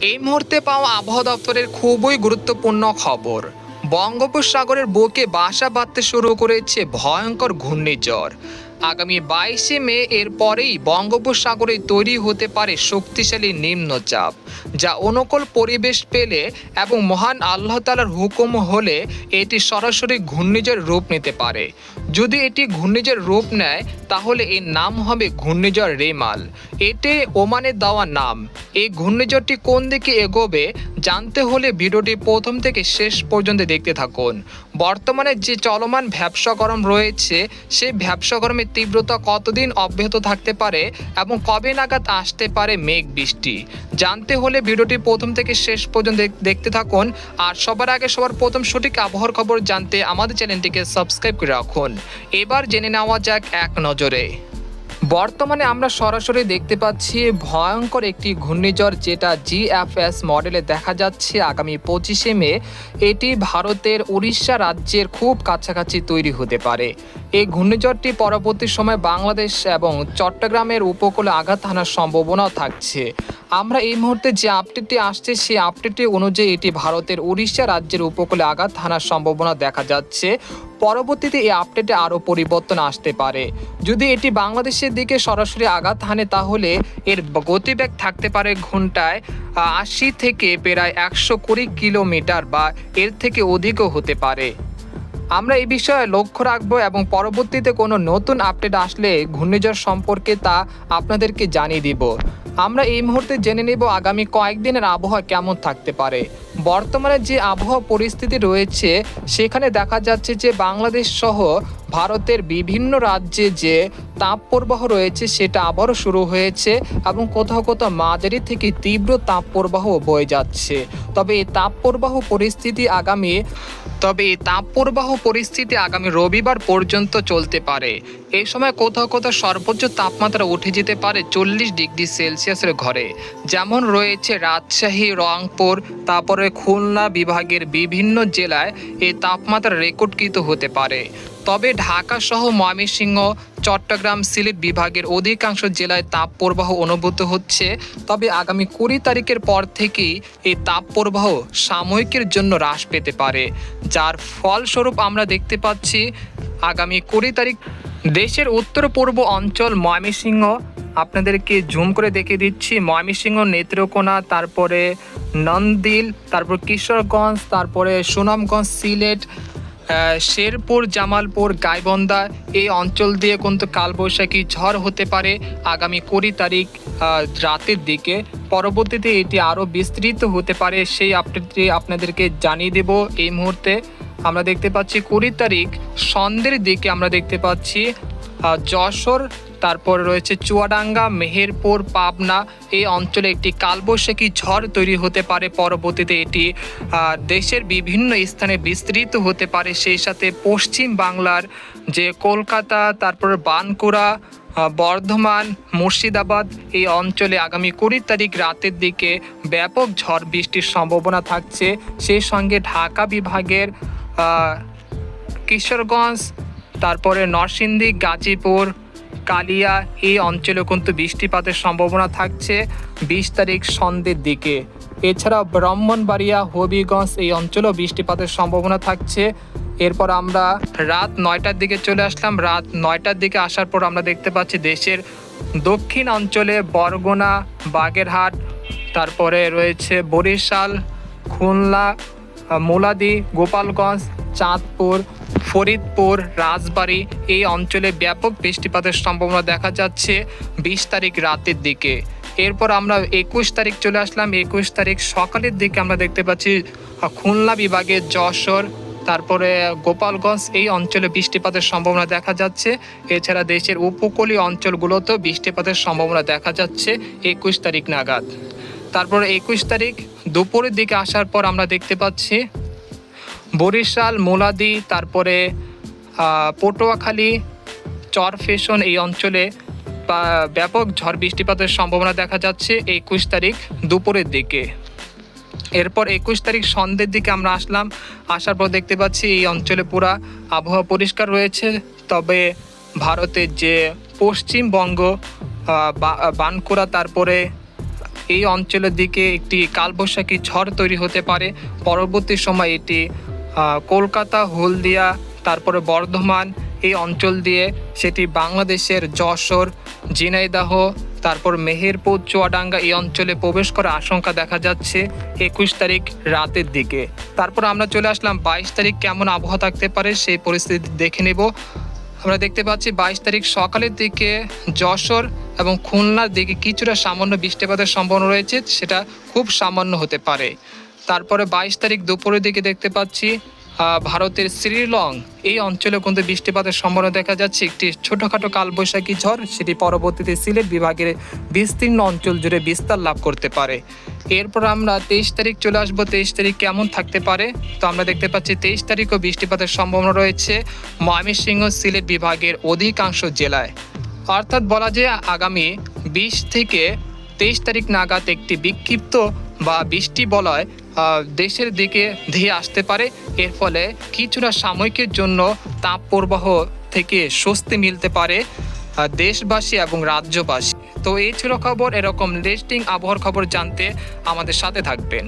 এই মুহূর্তে পাওয়া আবহাওয়া দপ্তরের খুবই গুরুত্বপূর্ণ খবর। বঙ্গোপসাগরের বুকে বাসা বাঁধতে শুরু করেছে ভয়ঙ্কর ঘূর্ণিঝড়। আগামী 22শে মে এর পরেই বঙ্গোপসাগরে তৈরি হতে পারে শক্তিশালী নিম্নচাপ, যা অনুকূল পরিবেশ পেলে এবং মহান আল্লাহ তাআলার হুকুম হলে এটি সরাসরি ঘূর্ণিঝড় রূপ নিতে পারে। যদি এটি ঘূর্ণিঝড় রূপ নেয় তাহলে এর নাম হবে ঘূর্ণিঝড় রেমাল। এটি ওমানের দেওয়া নাম। এই ঘূর্ণিঝড়টি কোন দিকে এগোবে জানতে হলে ভিডিওটি প্রথম থেকে শেষ পর্যন্ত দেখতে থাকুন। বর্তমানে যে চলমান ভ্যাপসা গরম রয়েছে, সেই ভ্যাপসা গরমের তীব্রতা কতদিন অব্যাহত থাকতে পারে এবং কবে নাগাদ আসতে পারে মেঘ বৃষ্টি, জানতে হলে ভিডিওটি প্রথম থেকে শেষ পর্যন্ত দেখতে থাকুন। আর সবার আগে সবার প্রথম সঠিক আবহাওয়ার খবর জানতে আমাদের চ্যানেলটিকে সাবস্ক্রাইব করে রাখুন। এবার জেনে নেওয়া যাক এক নজরে। বর্তমানে আমরা সরাসরি দেখতে পাচ্ছি ভয়ঙ্কর একটি ঘূর্ণিঝড়, যেটা জিএফএস মডেলে দেখা যাচ্ছে আগামী 25শে মে এটি ভারতের উড়িষ্যা রাজ্যের খুব কাছাকাছি তৈরি হতে পারে। এই ঘূর্ণিঝড়টি পরবর্তী সময় বাংলাদেশ এবং চট্টগ্রামের উপকূলে আঘাত হানার সম্ভাবনাও থাকছে। আমরা এই মুহূর্তে যে আপডেটটি আসছে সেই আপডেটটি অনুযায়ী এটি ভারতের উড়িষ্যা রাজ্যের উপকূলে আঘাত হানার সম্ভাবনা দেখা যাচ্ছে। পরবর্তীতে এই আপডেটে আরও পরিবর্তন আসতে পারে। যদি এটি বাংলাদেশের দিকে সরাসরি আঘাত হানে তাহলে এর গতিবেগ থাকতে পারে ঘন্টায় 80 থেকে প্রায় 120 কিলোমিটার বা এর থেকে অধিকও হতে পারে। আমরা এই বিষয়ে লক্ষ্য রাখবো এবং পরবর্তীতে কোনো নতুন আপডেট আসলে ঘূর্ণিঝড় সম্পর্কে তা আপনাদেরকে জানিয়ে দিব। আমরা এই মুহূর্তে জেনে নেব আগামী কয়েকদিনের আবহাওয়া কেমন থাকতে পারে। বর্তমানে যে আবহাওয়া পরিস্থিতি রয়েছে সেখানে দেখা যাচ্ছে যে বাংলাদেশ সহ ভারতের বিভিন্ন রাজ্যে যে তাপপ্রবাহ রয়েছে সেটা আবারও শুরু হয়েছে এবং কোথাও কোথাও মাঝারি থেকে তীব্র তাপপ্রবাহ বয়ে যাচ্ছে। তবে এই তাপপ্রবাহ পরিস্থিতি আগামী রবিবার পর্যন্ত চলতে পারে। এই সময় কোথাও কোথাও সর্বোচ্চ তাপমাত্রা উঠে যেতে পারে 40 ডিগ্রি সেলসিয়াসের ঘরে, যেমন রয়েছে রাজশাহী, রংপুর, তারপরে খুলনা বিভাগের বিভিন্ন জেলায় এই তাপমাত্রা রেকর্ডকৃত হতে পারে। তবে ঢাকা সহ ময়মনসিংহ, চট্টগ্রাম, সিলেট বিভাগের অধিকাংশ জেলায় তাপপ্রবাহ অনুভূত হচ্ছে। তবে আগামী 20 তারিখের পর থেকেই এই তাপপ্রবাহ সাময়িকের জন্য হ্রাস পেতে পারে, যার ফলস্বরূপ আমরা দেখতে পাচ্ছি আগামী 20 তারিখ দেশের উত্তর পূর্ব অঞ্চল ময়মনসিংহ, আপনাদেরকে জুম করে দেখিয়ে দিচ্ছি, ময়মনসিংহ, নেত্রকোনা, তারপরে নন্দিল, তারপর কিশোরগঞ্জ, তারপরে সুনামগঞ্জ, সিলেট, শেরপুর, জামালপুর, গাইবান্ধা এই অঞ্চল দিয়ে কিন্তু কালবৈশাখী ঝড় হতে পারে আগামী 20 তারিখ রাতের দিকে। পরবর্তীতে এটি আরও বিস্তৃত হতে পারে, সেই আপডেটটি আপনাদেরকে জানিয়ে দেব। এই মুহূর্তে আমরা দেখতে পাচ্ছি 20 তারিখ সন্ধ্যের দিকে আমরা দেখতে পাচ্ছি যশোর, তারপর রয়েছে চুয়াডাঙ্গা, মেহেরপুর, পাবনা এই অঞ্চলে একটি কালবৈশাখী ঝড় তৈরি হতে পারে। পরবর্তীতে এটি দেশের বিভিন্ন স্থানে বিস্তৃত হতে পারে। সেই সাথে পশ্চিম বাংলার যে কলকাতা, তারপর বানকুড়া, বর্ধমান, মুর্শিদাবাদ এই অঞ্চলে আগামী 20 তারিখ রাতের দিকে ব্যাপক ঝড় বৃষ্টির সম্ভাবনা থাকছে। সেই সঙ্গে ঢাকা বিভাগের কিশোরগঞ্জ, তারপরে নরসিংদী, গাজীপুর, কালিয়া এই অঞ্চলে কিন্তু বৃষ্টিপাতের সম্ভাবনা থাকছে 20 তারিখ সন্ধ্যের দিকে। এছাড়াও ব্রাহ্মণবাড়িয়া, হবিগঞ্জ এই অঞ্চলেও বৃষ্টিপাতের সম্ভাবনা থাকছে। এরপর আমরা রাত 9টার দিকে চলে আসলাম। রাত 9টার দিকে আসার পর আমরা দেখতে পাচ্ছি দেশের দক্ষিণ অঞ্চলে বরগুনা, বাগেরহাট, তারপরে রয়েছে বরিশাল, খুলনা, মুলাদি, গোপালগঞ্জ, চাঁদপুর, ফরিদপুর, রাজবাড়ী এই অঞ্চলে ব্যাপক বৃষ্টিপাতের সম্ভাবনা দেখা যাচ্ছে 20 তারিখ রাতের দিকে। এরপর আমরা 21 তারিখ চলে আসলাম। 21 তারিখ সকালের দিকে আমরা দেখতে পাচ্ছি খুলনা বিভাগের যশোর, তারপরে গোপালগঞ্জ এই অঞ্চলে বৃষ্টিপাতের সম্ভাবনা দেখা যাচ্ছে। এছাড়া দেশের উপকূলীয় অঞ্চলগুলোতেও বৃষ্টিপাতের সম্ভাবনা দেখা যাচ্ছে 21 তারিখ নাগাদ। তারপরে 21 তারিখ দুপুরের দিকে আসার পর আমরা দেখতে পাচ্ছি বরিশাল, মুলাদি, তারপরে পটুয়াখালী, চরফ্যাশন এই অঞ্চলে ব্যাপক ঝড় বৃষ্টিপাতের সম্ভাবনা দেখা যাচ্ছে 21 তারিখ দুপুরের দিকে। এরপর 21 তারিখ সন্ধ্যের দিকে আমরা আসার পর দেখতে পাচ্ছি এই অঞ্চলে পুরা আবহাওয়া পরিষ্কার রয়েছে। তবে ভারতের যে পশ্চিমবঙ্গ, বানকুড়া, তারপরে এই অঞ্চলের দিকে একটি কালবৈশাখী ঝড় তৈরি হতে পারে। পরবর্তী সময় এটি কলকাতা, হলদিয়া, তারপরে বর্ধমান এই অঞ্চল দিয়ে সেটি বাংলাদেশের যশোর, ঝিনাইদহ, তারপর মেহেরপুর, চুয়াডাঙ্গা এই অঞ্চলে প্রবেশ করার আশঙ্কা দেখা যাচ্ছে 21 তারিখ রাতের দিকে। তারপর আমরা চলে আসলাম 22 তারিখ কেমন আবহাওয়া থাকতে পারে সেই পরিস্থিতি দেখে নেব। আমরা দেখতে পাচ্ছি 22 তারিখ সকালের দিকে যশোর এবং খুলনার দিকে কিছুটা সামান্য বৃষ্টিপাতের সম্ভাবনা রয়েছে, সেটা খুব সামান্য হতে পারে। তারপরে 22 তারিখ দুপুরের দিকে দেখতে পাচ্ছি ভারতের শ্রীলং এই অঞ্চলে কিন্তু বৃষ্টিপাতের সম্ভাবনা দেখা যাচ্ছে। একটি ছোটোখাটো কালবৈশাখী ঝড় সেটি পরবর্তীতে সিলেট বিভাগের বিস্তীর্ণ অঞ্চল জুড়ে বিস্তার লাভ করতে পারে। এরপর আমরা 23 তারিখ চলে আসবো। 23 তারিখ কেমন থাকতে পারে? তো আমরা দেখতে পাচ্ছি 23 তারিখও বৃষ্টিপাতের সম্ভাবনা রয়েছে ময়মনসিংহ, সিলেট বিভাগের অধিকাংশ জেলায়। অর্থাৎ বলা যায় আগামী 20 থেকে 23 তারিখ নাগাদ একটি বিক্ষিপ্ত বা বৃষ্টি বলয় দেশের দিকে ধেয়ে আসতে পারে। এর ফলে কিছুটা সাময়িকের জন্য তাপ প্রবাহ থেকে স্বস্তি মিলতে পারে দেশবাসী এবং রাজ্যবাসী। তো এই ছিল খবর। এরকম লেটেস্ট আবহাওয়ার খবর জানতে আমাদের সাথে থাকবেন।